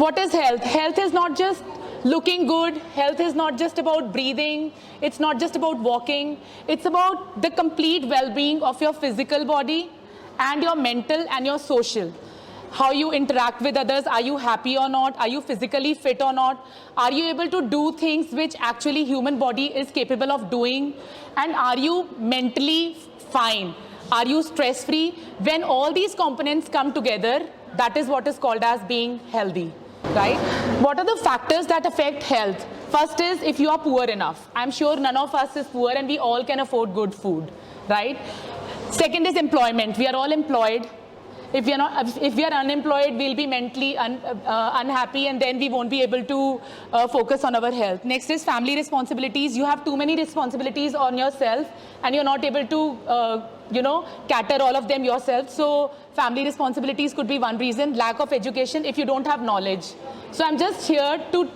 What is health? Health is not just looking good. Health is not just about breathing. It's not just about walking. It's about the complete well-being of your physical body and your mental and your social. How you interact with others. Are you happy or not? Are you physically fit or not? Are you able to do things which actually human body is capable of doing? And are you mentally fine? Are you stress-free? When all these components come together, that is what is called as being healthy, right? What are the factors that affect health? First is if you are poor enough. I'm sure none of us is poor and we all can afford good food, right? Second is employment. We are all employed. If we are unemployed, we'll be mentally unhappy, and then we won't be able to focus on our health. Next is family responsibilities. You have too many responsibilities on yourself, and you're not able to, cater all of them yourself. So family responsibilities could be one reason. Lack of education if you don't have knowledge. So I'm just here to,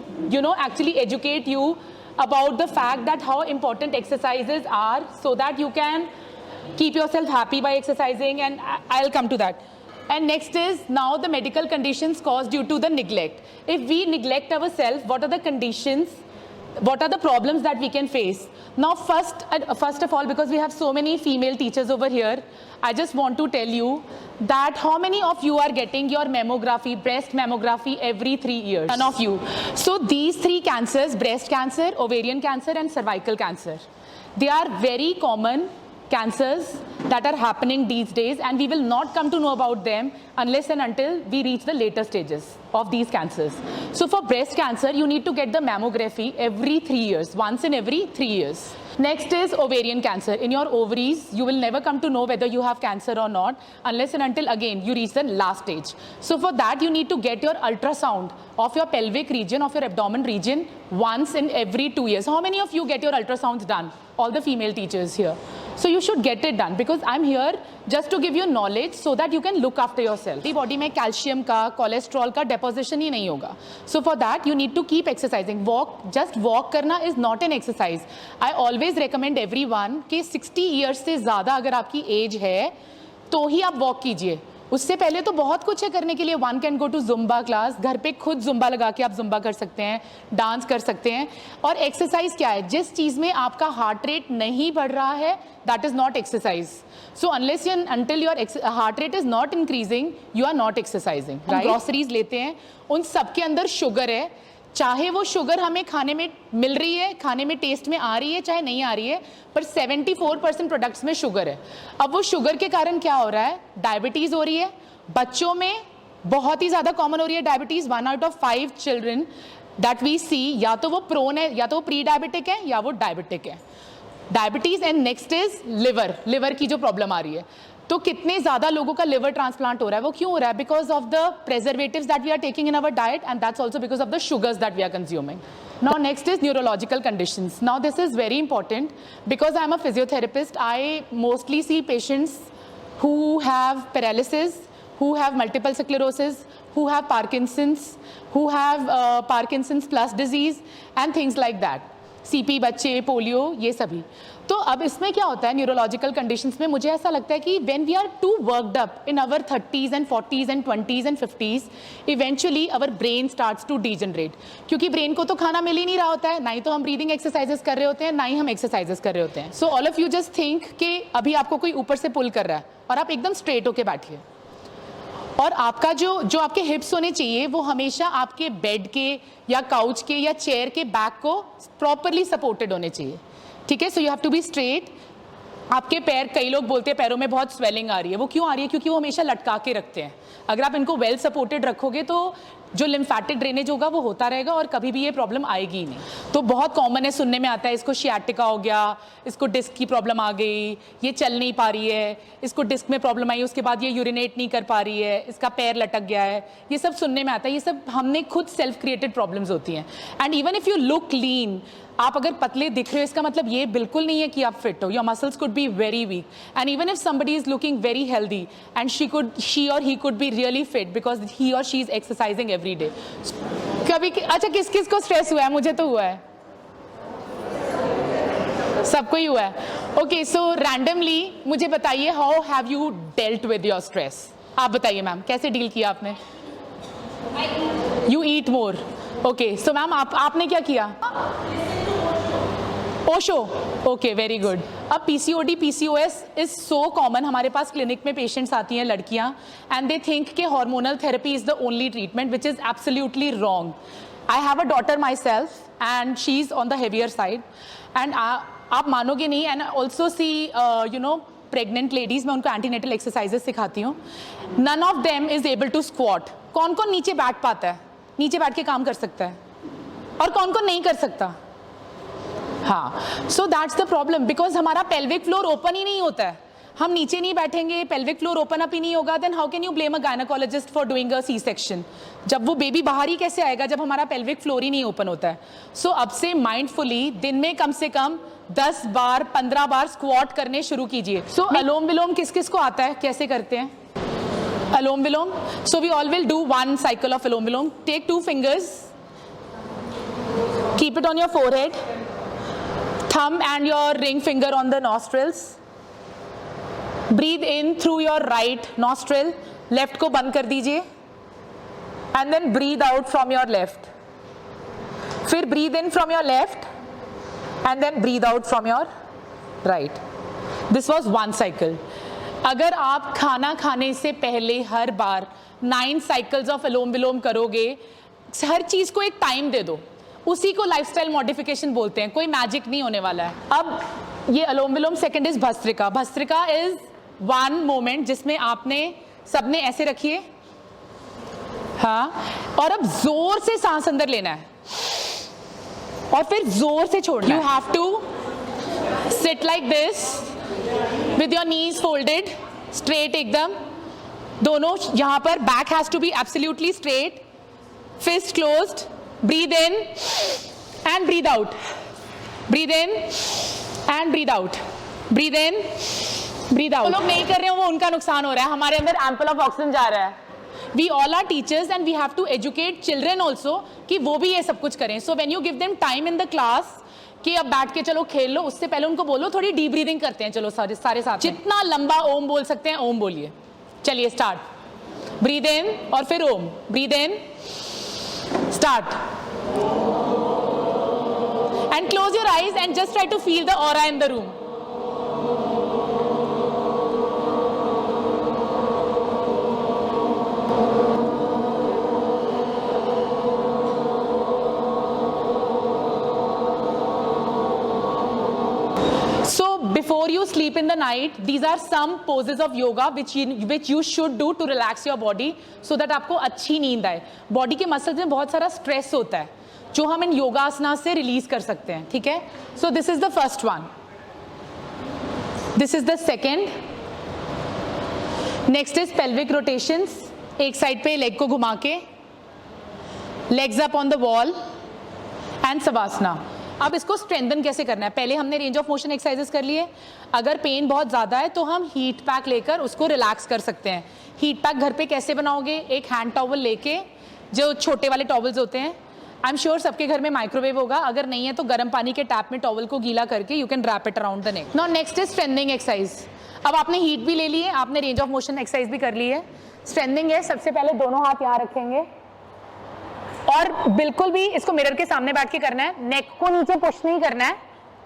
actually educate you about the fact that how important exercises are, so that you can keep yourself happy by exercising, and I'll come to that. And next is now the medical conditions caused due to the neglect. If we neglect ourselves, what are the conditions? What are the problems that we can face? Now, first of all, because we have so many female teachers over here, I just want to tell you that how many of you are getting your mammography, breast mammography every 3 years? None of you. So these 3 cancers, breast cancer, ovarian cancer, and cervical cancer, they are very common cancers that are happening these days, and we will not come to know about them unless and until we reach the later stages of these cancers. So for breast cancer, you need to get the mammography every 3 years, once in every 3 years. Next is ovarian cancer. In your ovaries, you will never come to know whether you have cancer or not unless and until, again, you reach the last stage. So for that, you need to get your ultrasound of your pelvic region, of your abdomen region, once in every 2 years. How many of you get your ultrasounds done? All the female teachers here. So you should get it done, because I'm here just to give you knowledge so that you can look after yourself. Body में calcium का, cholesterol का deposition ही नहीं होगा. So for that you need to keep exercising. Just walk करना is not an exercise. I always recommend everyone कि 60 years से ज़्यादा अगर आपकी age है तो ही आप walk कीजिए. उससे पहले तो बहुत कुछ है करने के लिए. One can go to Zumba class. घर पे खुद जुम्बा लगा के आप जुम्बा कर सकते हैं, डांस कर सकते हैं. और एक्सरसाइज क्या है? जिस चीज़ में आपका हार्ट रेट नहीं बढ़ रहा है, that is not exercise. So unless until your heart rate is not increasing, you are not exercising. Groceries लेते हैं, उन सब के अंदर शुगर है. चाहे वो शुगर हमें खाने में मिल रही है, खाने में टेस्ट में आ रही है, चाहे नहीं आ रही है, पर 74% प्रोडक्ट्स में शुगर है. अब वो शुगर के कारण क्या हो रहा है? डायबिटीज़ हो रही है. बच्चों में बहुत ही ज़्यादा कॉमन हो रही है diabetes. 1 out of 5 children that we see, या तो वो प्रोन है, या तो वो प्री डायबिटिक है, या वो डायबिटिक है. Diabetes. And next is liver की जो प्रॉब्लम आ रही है. तो कितने ज़्यादा लोगों का लिवर ट्रांसप्लांट हो रहा है? वो क्यों हो रहा है? Because of the preservatives that we are taking in our diet, and that's also because of the sugars that we are consuming. Now next is neurological conditions. Now this is very important because I am a physiotherapist. I mostly see patients who have paralysis, who have multiple sclerosis, who have Parkinson's, who have Parkinson's plus disease and things like that. CP बच्चे, polio, ये सभी. तो अब इसमें क्या होता है neurological conditions में? मुझे ऐसा लगता है कि when we are to worked up in our 30s and 40s and 20s and 50s, eventually our brain starts to degenerate. क्योंकि ब्रेन को तो खाना मिल ही नहीं रहा होता है, ना ही तो हम ब्रीदिंग एक्सरसाइजेस कर रहे होते हैं, ना ही हम एक्सरसाइजेस कर रहे होते हैं. So all of you just think कि अभी आपको कोई ऊपर से पुल कर रहा है और आप एकदम स्ट्रेट होके बैठिए, और आपका जो आपके हिप्स होने चाहिए वो हमेशा आपके बेड के या काउच के या चेयर के बैक को प्रॉपरली सपोर्टेड होने चाहिए. ठीक है? So you have to be straight. आपके पैर, कई लोग बोलते हैं पैरों में बहुत स्वेलिंग आ रही है. वो क्यों आ रही है? क्योंकि वो हमेशा लटका के रखते हैं. अगर आप इनको वेल सपोर्टेड रखोगे तो जो लिम्फेटिक ड्रेनेज होगा वो होता रहेगा और कभी भी ये प्रॉब्लम आएगी ही नहीं. तो बहुत कॉमन है, सुनने में आता है इसको शियाटिका हो गया, इसको डिस्क की प्रॉब्लम आ गई, ये चल नहीं पा रही है, इसको डिस्क में प्रॉब्लम आई, उसके बाद ये यूरिनेट नहीं कर पा रही है, इसका पैर लटक गया है. ये सब सुनने में आता है. ये सब हमने खुद सेल्फ क्रिएटेड प्रॉब्लम्स होती हैं. And even if you look lean, आप अगर पतले दिख रहे हो, इसका मतलब ये बिल्कुल नहीं है कि आप फिट हो. Your muscles could be very weak. And even if somebody is looking very healthy and she और he could be really fit because he और she is exercising every day. कभी अच्छा, किस किस को स्ट्रेस हुआ है? मुझे तो हुआ है, सबको ही हुआ है. ओके, सो रैंडमली मुझे बताइए, how have you dealt with your stress? आप बताइए मैम, कैसे डील किया आपने? You eat more. Okay, so ma'am आपने क्या किया? ओशो. Okay, very good. अब PCOD, PCOS is so common. हमारे पास क्लिनिक में पेशेंट्स आती हैं लड़कियां, एंड दे थिंक कि hormonal therapy is the only treatment, which is absolutely wrong. I have a daughter myself and she is on the heavier side, and आप मानोगे नहीं. And also see you know pregnant ladies, मैं उनको antenatal exercises सिखाती हूँ. None of them is able to squat. कौन कौन नीचे बैठ पाता है, नीचे बैठ के काम कर सकता है, और कौन कौन नहीं कर सकता? हाँ, so that's the problem, because हमारा पेल्विक फ्लोर ओपन ही नहीं होता है. हम नीचे नहीं बैठेंगे, पेल्विक फ्लोर ओपन अप ही नहीं होगा, then how can you blame a gynaecologist for doing a C section? जब वो बेबी बाहर ही कैसे आएगा जब हमारा पेल्विक फ्लोर ही नहीं ओपन होता है? सो अब से माइंडफुली दिन में कम से कम 10 बार 15 बार स्क्वाट करने शुरू कीजिए. सो अलोम विलोम किस किस को आता है, कैसे करते हैं anulom vilom? So we all will do one cycle of anulom vilom. Take 2 fingers, keep it on your forehead, thumb and your ring finger on the nostrils. Breathe in through your right nostril, left को बंद कर दीजिए, and then breathe out from your left. फिर breathe in from your left and then breathe out from your right. This was one cycle. अगर आप खाना खाने से पहले हर बार 9 cycles of अलोम विलोम करोगे, हर चीज को एक टाइम दे दो, उसी को लाइफस्टाइल मॉडिफिकेशन बोलते हैं. कोई मैजिक नहीं होने वाला है. अब ये anulom vilom. Second is bhastrika. Bhastrika is one moment जिसमें आपने सबने ऐसे रखिए, हाँ, और अब जोर से सांस अंदर लेना है और फिर जोर से छोड़ना. You have to sit like this with your knees folded straight एकदम, दोनों यहां पर. Back has to be absolutely straight, fist closed. Breathe in and breathe out. Breathe in and breathe out. Breathe in, breathe out. जो लोग नहीं कर रहे हैं वो उनका नुकसान हो रहा है. हमारे अंदर ample of oxygen जा रहा है. We all are teachers and we have to educate children also कि वो भी ये सब कुछ करें. So when you give them time in the class कि अब बैठ के चलो खेल लो, उससे पहले उनको बोलो थोड़ी डीप ब्रीदिंग करते हैं. चलो सारे साथ जितना लंबा ओम बोल सकते हैं ओम बोलिए. चलिए स्टार्ट. ब्रीद इन और फिर Om. Breathe in, start, and close your eyes and just try to feel the aura in the room. So before you sleep in the night, these are some poses of yoga which you should do to relax your body so that आपको अच्छी नींद आए. Body के muscles में बहुत सारा stress होता है जो हम इन योगासना से रिलीज कर सकते हैं. ठीक है, so this is the first one. This is the second. Next is pelvic rotations. एक साइड पे लेग को घुमा के, legs up on the wall and savasana. अब इसको स्ट्रेंथन कैसे करना है? पहले हमने रेंज ऑफ मोशन एक्सरसाइजेस कर लिए. अगर पेन बहुत ज़्यादा है तो हम हीट पैक लेकर उसको रिलैक्स कर सकते हैं. हीट पैक घर पे कैसे बनाओगे? एक हैंड टॉवल लेके, जो छोटे वाले टॉवल्स होते हैं, आई एम श्योर सबके घर में माइक्रोवेव होगा. अगर नहीं है तो गर्म पानी के टैप में टॉवल को गीला करके you can wrap it around the neck. Now next is strengthening exercise. अब आपने हीट भी ले ली है, आपने रेंज ऑफ मोशन एक्सरसाइज भी कर ली है. स्ट्रेंथनिंग है, सबसे पहले दोनों हाथ यहाँ रखेंगे और बिल्कुल भी इसको मिरर के सामने बैठ के करना है. नेक को नीचे पुश नहीं करना है,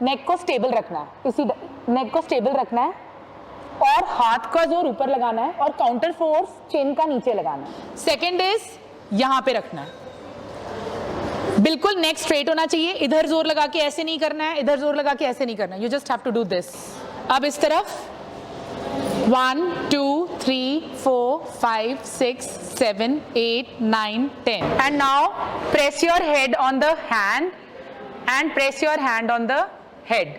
नेक को स्टेबल रखना है. इसी नेक को स्टेबल रखना है और हाथ का जोर ऊपर लगाना है और काउंटर फोर्स चिन का नीचे लगाना है. सेकंड इज यहां पे रखना है. बिल्कुल नेक स्ट्रेट होना चाहिए. इधर जोर लगा के ऐसे नहीं करना है, इधर जोर लगा के ऐसे नहीं करना है. You just have to do this. अब इस तरफ 1 2 3 4 5 6 7 8 9 10. And now press your head on the hand and press your hand on the head.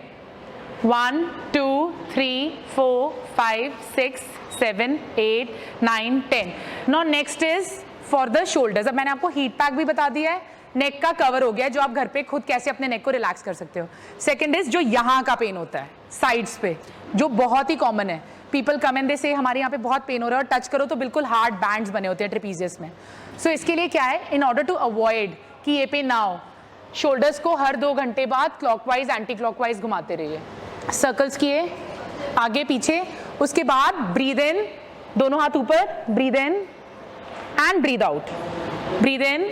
1 2 3 4 5 6 7 8 9 10. Now next is for the shoulders. अब मैंने आपको हीट पैक भी बता दिया है, नेक का कवर हो गया जो आप घर पे खुद कैसे अपने नेक को रिलैक्स कर सकते हो. सेकंड इज जो यहाँ का पेन होता है साइड्स पे, जो बहुत ही कॉमन है. पीपल कम एंड दे से हमारे यहाँ पे बहुत पेन हो रहा है, और टच करो तो बिल्कुल हार्ड बैंड्स बने होते हैं ट्रेपीजियस में. सो इसके लिए क्या है, इन ऑर्डर टू अवॉइड कि ये पेन ना हो, शोल्डर्स को हर 2 घंटे बाद क्लॉकवाइज एंटी क्लॉकवाइज घुमाते रहिए. सर्कल्स किए आगे पीछे. उसके बाद ब्रीद इन, दोनों हाथ ऊपर, breathe in and breathe out. breathe in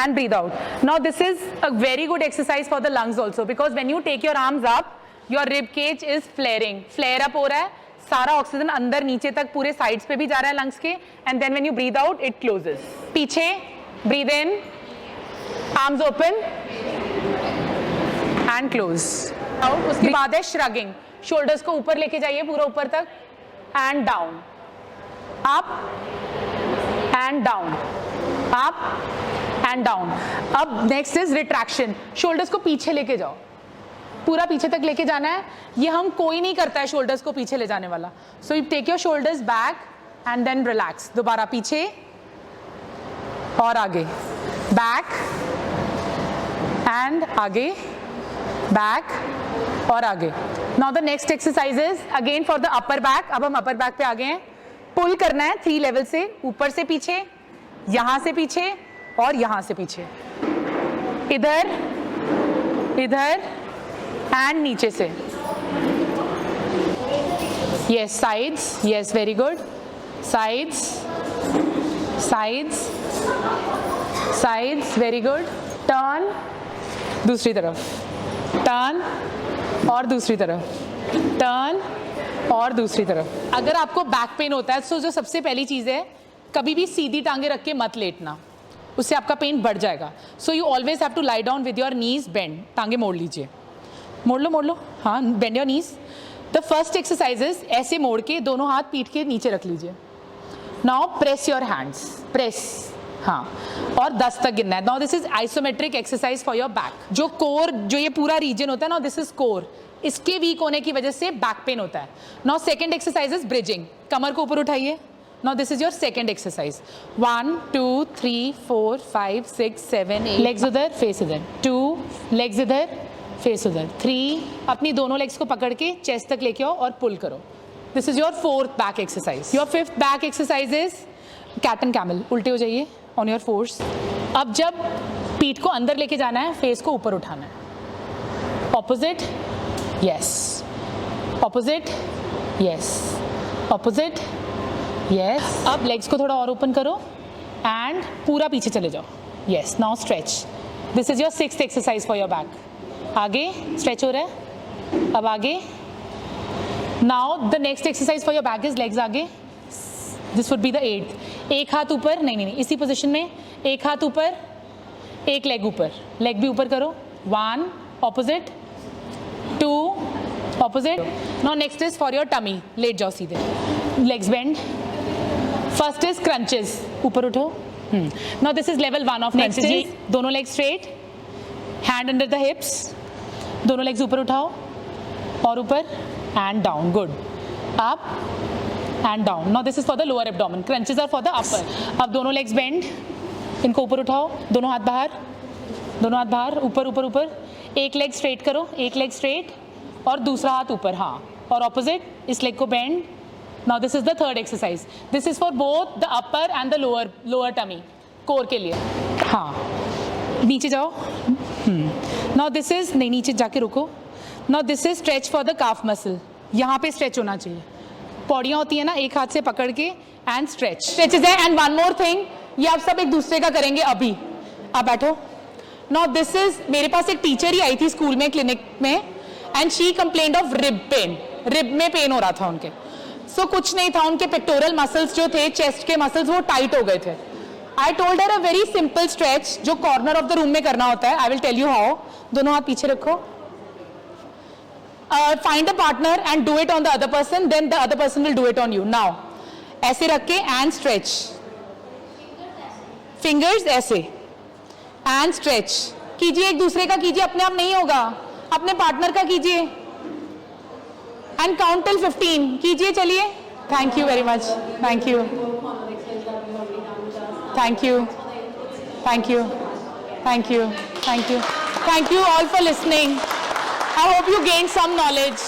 and breathe out. Now this is a very good exercise for the lungs also, because when you take your arms up, your rib cage is flaring, flare up हो रहा है, सारा oxygen अंदर नीचे तक पूरे sides पे भी जा रहा है लंग्स के, and then when you breathe out it closes. पीछे breathe in, arms open and close out. उसके बाद है shrugging, shoulders को ऊपर लेके जाइए पूरा ऊपर तक, and down, up and down, up and down. अब next is retraction, shoulders को पीछे लेके जाओ, पूरा पीछे तक लेके जाना है. ये हम कोई नहीं करता है shoulders को पीछे ले जाने वाला. So you take your shoulders back and then relax. दोबारा पीछे और आगे, back and आगे, back और आगे. Now the next exercise is again for the upper back. अब हम upper back पे आ गए हैं. पुल करना है 3 लेवल से, ऊपर से पीछे, यहां से पीछे और यहां से पीछे, इधर इधर एंड नीचे से. Yes, sides, yes, very good. Sides, sides, sides, very good. Turn, दूसरी तरफ, टर्न और दूसरी तरफ, टर्न और दूसरी तरफ. अगर आपको बैक पेन होता है तो जो सबसे पहली चीज़ है, कभी भी सीधी टांगे रख के मत लेटना, उससे आपका पेन बढ़ जाएगा. So you always have to lie down with your knees bend. टांगे मोड़ लीजिए, मोड़ लो, हाँ, bend your knees. The first exercise is ऐसे मोड़ के दोनों हाथ पीठ के नीचे रख लीजिए. Now press your hands, press, हाँ, और 10 तक गिनना है. Now this is isometric exercise for your back. जो कोर, जो ये पूरा रीजन होता है ना, दिस इज कोर, इसके वीक होने की वजह से बैक पेन होता है. Now second exercise is bridging. कमर को ऊपर उठाइए. Now this is your second exercise. 1 2 3 4 5 6 7 8 legs उधर, फेस इधर. 2 लेग्स इधर, फेस उधर. 3 अपनी दोनों लेग्स को पकड़ के चेस्ट तक लेके आओ और पुल करो. This is your 4th back exercise. Your 5th back exercise is cat and camel. उल्टे हो जाइए ऑन योर फोर्स. अब जब पीठ को अंदर लेके जाना है, फेस को ऊपर उठाना है. Opposite, yes, opposite, yes, opposite, yes. अब लेग्स को थोड़ा और ओपन करो एंड पूरा पीछे चले जाओ. Yes, now stretch. This is your 6th exercise for your back. आगे स्ट्रेच हो रहा है, अब आगे. Now the next exercise for your back is legs आगे. This would be the 8th. एक हाथ ऊपर, नहीं, इसी पोजिशन में, एक हाथ ऊपर, एक लेग ऊपर, लेग भी ऊपर करो. 1 opposite, 2 opposite. Now next is for your tummy. लेट जाओ सीधे, legs bend. First is crunches, ऊपर उठो. Now this is level 1 of next is दोनों leg straight, hand under the hips, दोनों लेग्स ऊपर उठाओ और ऊपर and down. Good. Up and down. Now this is for the lower abdomen. Crunches are for the upper. अब दोनों legs bend, इनको ऊपर उठाओ, दोनों हाथ बाहर, दोनों हाथ बाहर, ऊपर ऊपर ऊपर. एक लेग स्ट्रेट करो, एक लेग स्ट्रेट और दूसरा हाथ ऊपर, हाँ, और ऑपोजिट. इस लेग को bend. Now this is the 3rd exercise. This is for both the upper and the lower tummy, core के लिए. हाँ, नीचे जाओ. नाउ दिस इज, नहीं, नीचे जाके रुको. Now this is stretch for the calf muscle. यहाँ पे स्ट्रेच होना चाहिए. पौड़ियाँ होती है ना, एक हाथ से पकड़ के एंड स्ट्रेच. स्ट्रेचेज है. एंड वन मोर थिंग, ये आप सब एक दूसरे का करेंगे अभी. आप बैठो. नाउ दिस इज, मेरे पास एक टीचर ही आई थी स्कूल में, क्लिनिक में, and she complained of rib pain. Rib में पेन हो रहा था उनके. सो कुछ नहीं था, उनके पेक्टोरल मसल्स जो थे, चेस्ट के मसल्स, वो टाइट हो गए थे. I told her a very simple stretch जो कॉर्नर ऑफ द रूम में करना होता है. I will tell you how. दोनों हाथ पीछे रखो. Find a partner and do it on the other person, then the other person will do it on you. Now, ऐसे रख के and stretch. Fingers ऐसे and stretch. कीजिए, एक दूसरे का कीजिए, अपने आप नहीं होगा, अपने पार्टनर का कीजिए. And count till 15. कीजिए, चलिए. Thank you very much. Thank you. Thank you. Thank you. Thank you. Thank you. Thank you all for listening. I hope you gained some knowledge.